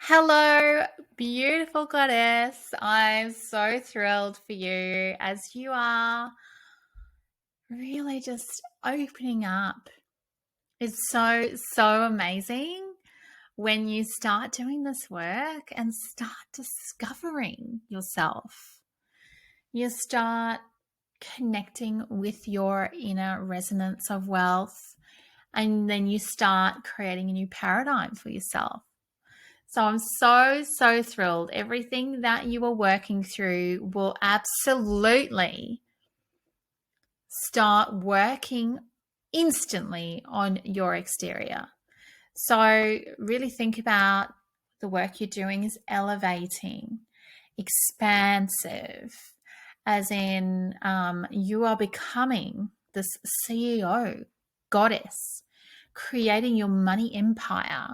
Hello, beautiful goddess. I'm so thrilled for you as you are really just opening up. It's so amazing when you start doing this work and start discovering yourself. You start connecting with your inner resonance of wealth, and then you start creating a new paradigm for yourself. So I'm so thrilled. Everything that you are working through will absolutely start working instantly on your exterior. So really think about the work you're doing is elevating, expansive, as in you are becoming this CEO, goddess, creating your money empire.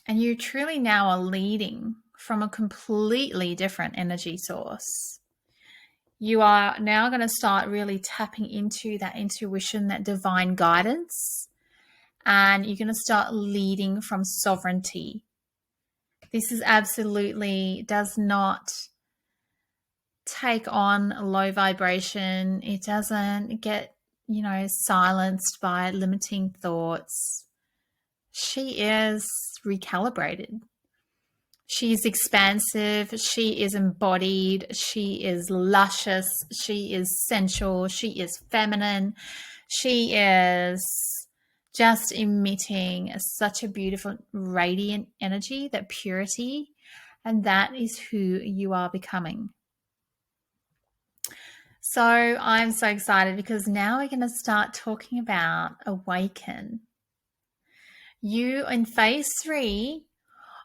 And you truly now are leading from a completely different energy source. You are now going to start really tapping into that intuition, that divine guidance, and you're going to start leading from sovereignty. This is absolutely does not take on low vibration. It doesn't get, silenced by limiting thoughts. She is recalibrated. She's expansive. She is embodied. She is luscious. She is sensual. She is feminine. She is just emitting such a beautiful, radiant energy, that purity, and that is who you are becoming. So I'm so excited because now we're going to start talking about awaken. You in phase 3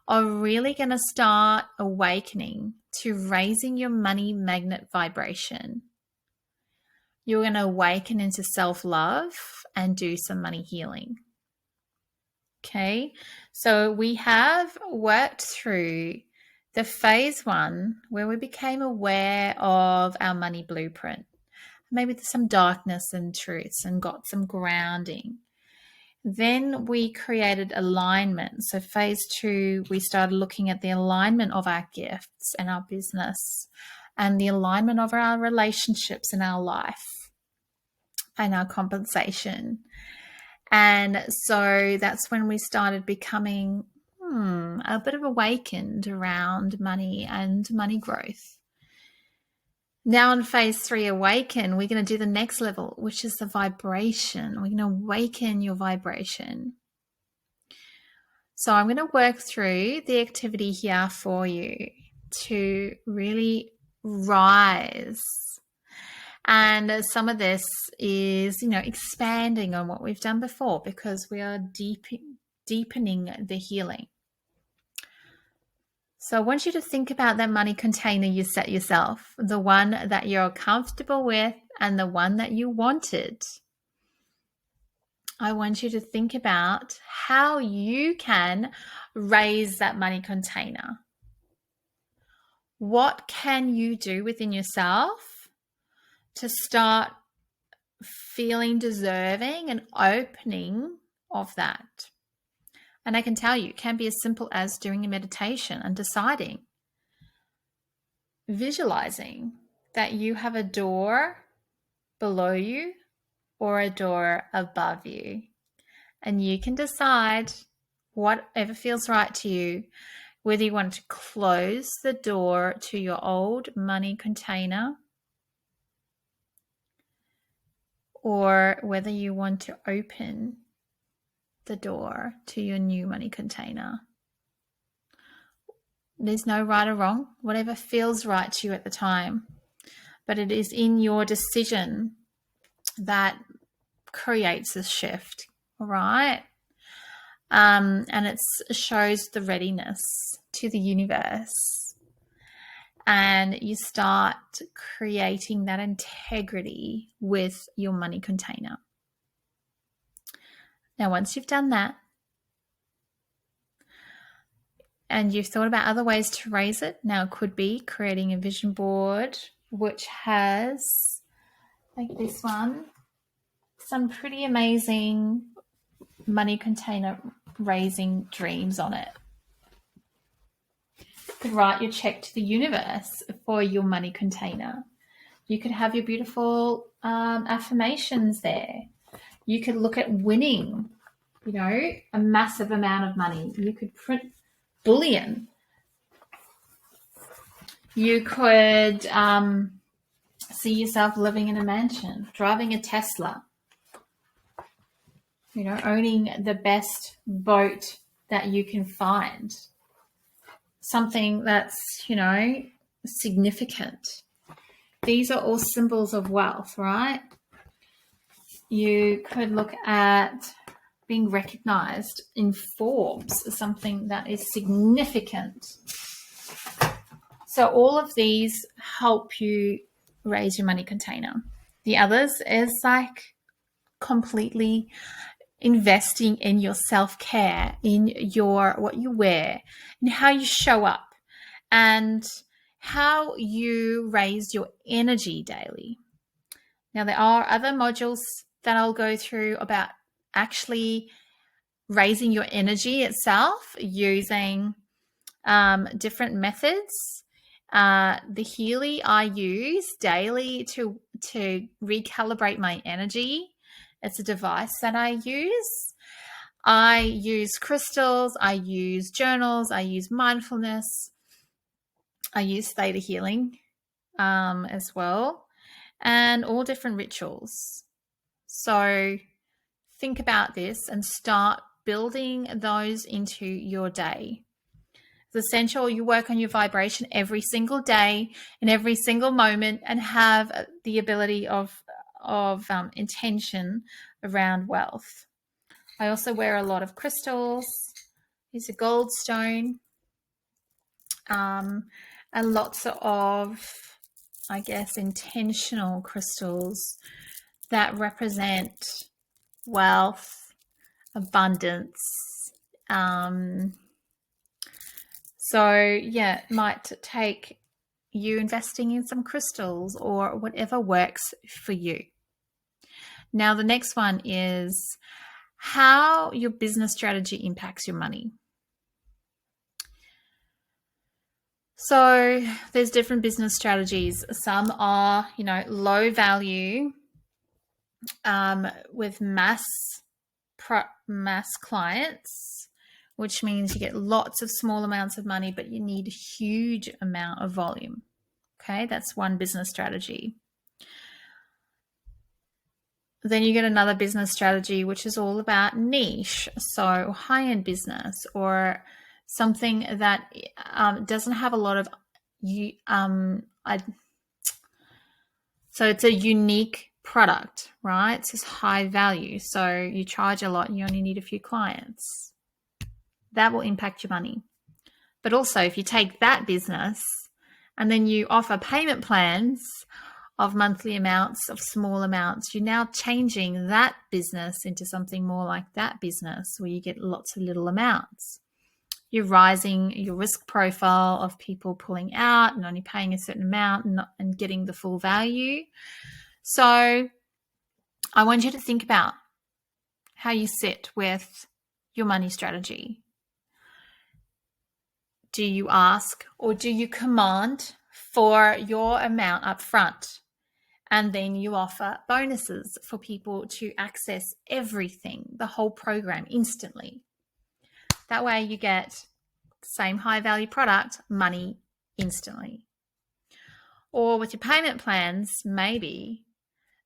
are really going to start awakening to raising your money magnet vibration. You're going to awaken into self-love and do some money healing. Okay, so we have worked through the phase 1 where we became aware of our money blueprint. Maybe there's some darkness and truths and got some grounding. Then we created alignment. So phase 2, we started looking at the alignment of our gifts and our business and the alignment of our relationships in our life and our compensation. And so that's when we started becoming a bit of awakened around money and money growth. Now in phase 3 awaken, we're going to do the next level, which is the vibration. We're going to awaken your vibration. So I'm going to work through the activity here for you to really rise. And some of this is, expanding on what we've done before because we are deepening the healing. So I want you to think about that money container you set yourself, the one that you're comfortable with and the one that you wanted. I want you to think about how you can raise that money container. What can you do within yourself to start feeling deserving and opening of that? And I can tell you, it can be as simple as doing a meditation and deciding, visualizing that you have a door below you or a door above you. And you can decide whatever feels right to you, whether you want to close the door to your old money container or whether you want to open the door to your new money container. There's no right or wrong, whatever feels right to you at the time. But it is in your decision that creates a shift, all right? And it shows the readiness to the universe. And you start creating that integrity with your money container. Now, once you've done that, and you've thought about other ways to raise it, now it could be creating a vision board, which has, like this one, some pretty amazing money container raising dreams on it. could write your check to the universe for your money container. You could have your beautiful affirmations there. You could look at winning, a massive amount of money. You could print bullion. You could see yourself living in a mansion, driving a Tesla, owning the best boat that you can find. Something that's, significant. These are all symbols of wealth, right? You could look at being recognized in Forbes as something that is significant. So all of these help you raise your money container. The others is like completely investing in your self-care, in your what you wear, and how you show up, and how you raise your energy daily. Now, there are other modules that I'll go through about actually raising your energy itself using different methods. The Healy I use daily to recalibrate my energy. It's a device that I use. I use crystals, I use journals, I use mindfulness, I use theta healing as well, and all different rituals. So think about this and start building those into your day. It's essential you work on your vibration every single day in every single moment and have the ability of intention around wealth. I also wear a lot of crystals. These are goldstone, and lots of, I guess, intentional crystals that represent wealth, abundance. So yeah, it might take you investing in some crystals or whatever works for you. Now, the next one is how your business strategy impacts your money. So there's different business strategies. Some are, low value with mass clients, which means you get lots of small amounts of money, but you need a huge amount of volume. Okay, that's one business strategy. Then you get another business strategy, which is all about niche, so high-end business or something that doesn't have a lot of so it's a unique product, right? It's just high value, so you charge a lot and you only need a few clients. That will impact your money. But also, if you take that business and then you offer payment plans of monthly amounts, of small amounts, you're now changing that business into something more like that business where you get lots of little amounts. You're rising your risk profile of people pulling out and only paying a certain amount and getting the full value. So I want you to think about how you sit with your money strategy. Do you ask or do you command for your amount up front? And then you offer bonuses for people to access everything, the whole program instantly. That way you get the same high value product, money instantly. Or with your payment plans, maybe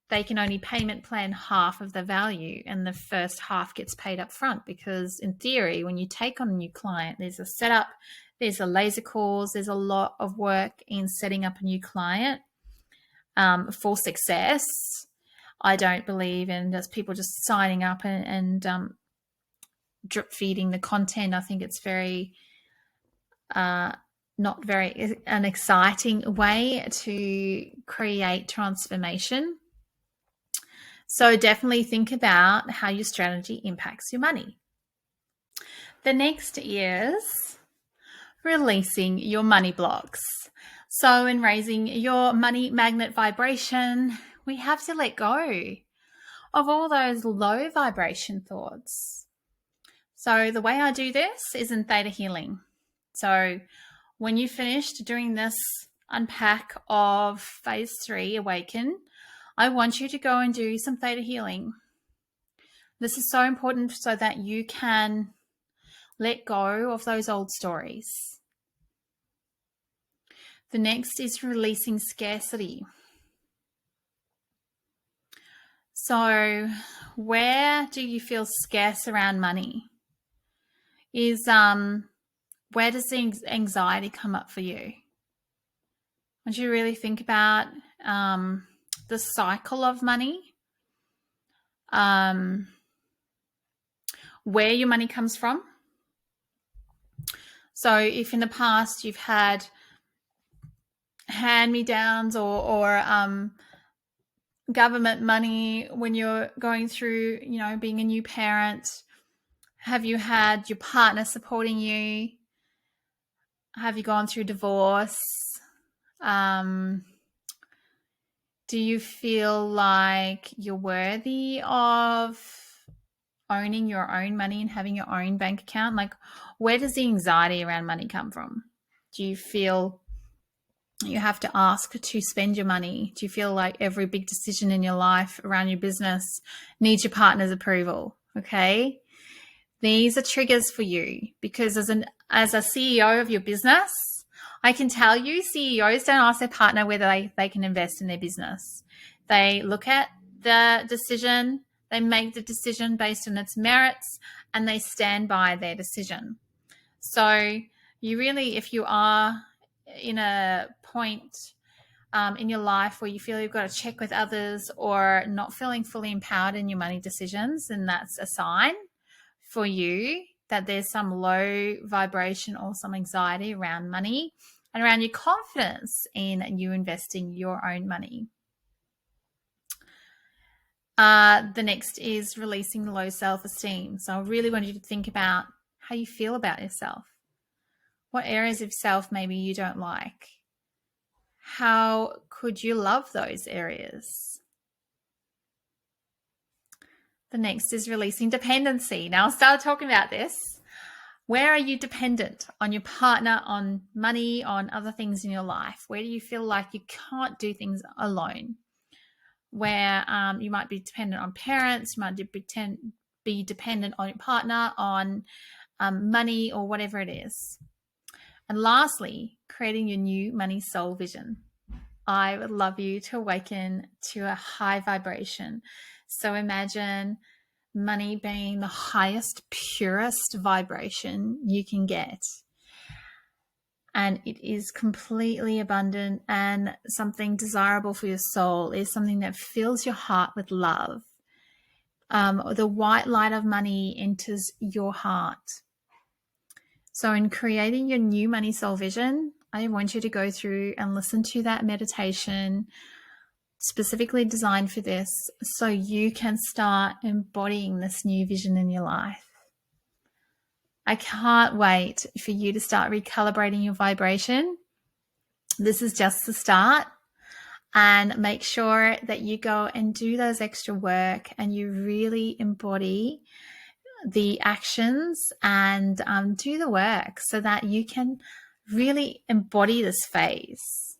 they can only payment plan half of the value and the first half gets paid up front, because in theory, when you take on a new client, there's a setup, there's a laser course, there's a lot of work in setting up a new client for success. I don't believe in just people just signing up and drip feeding the content. I think it's very not very an exciting way to create transformation. So definitely think about how your strategy impacts your money. The next is releasing your money blocks. So in raising your money magnet vibration, we have to let go of all those low vibration thoughts. So the way I do this is in theta healing. So When you finished doing this unpack of phase 3, awaken, I want you to go and do some theta healing. This is so important so that you can let go of those old stories. The next is releasing scarcity. So, where do you feel scarce around money? Where does the anxiety come up for you? Once you really think about the cycle of money, where your money comes from. So if in the past you've had hand-me-downs or government money when you're going through, being a new parent, have you had your partner supporting you? Have you gone through divorce? Do you feel like you're worthy of owning your own money and having your own bank account? Like, where does the anxiety around money come from? Do you feel you have to ask to spend your money? Do you feel like every big decision in your life around your business needs your partner's approval? Okay. These are triggers for you because as a CEO of your business, I can tell you CEOs don't ask their partner whether they can invest in their business. They look at the decision, they make the decision based on its merits, and they stand by their decision. So you really, if you are in a point in your life where you feel you've got to check with others or not feeling fully empowered in your money decisions, then that's a sign for you that there's some low vibration or some anxiety around money and around your confidence in you investing your own money. The next is releasing low self-esteem. So I really want you to think about how you feel about yourself. What areas of self maybe you don't like? How could you love those areas? The next is releasing dependency. Now, I'll start talking about this. Where are you dependent on your partner, on money, on other things in your life? Where do you feel like you can't do things alone? Where you might be dependent on parents, you might be dependent on your partner, on money, or whatever it is. And lastly, creating your new money soul vision. I would love you to awaken to a high vibration. So imagine money being the highest, purest vibration you can get. And it is completely abundant and something desirable for your soul. Is something that fills your heart with love. The white light of money enters your heart. So in creating your new money soul vision, I want you to go through and listen to that meditation specifically designed for this so you can start embodying this new vision in your life. I can't wait for you to start recalibrating your vibration. This is just the start. And make sure that you go and do those extra work and you really embody the actions and do the work so that you can really embody this phase.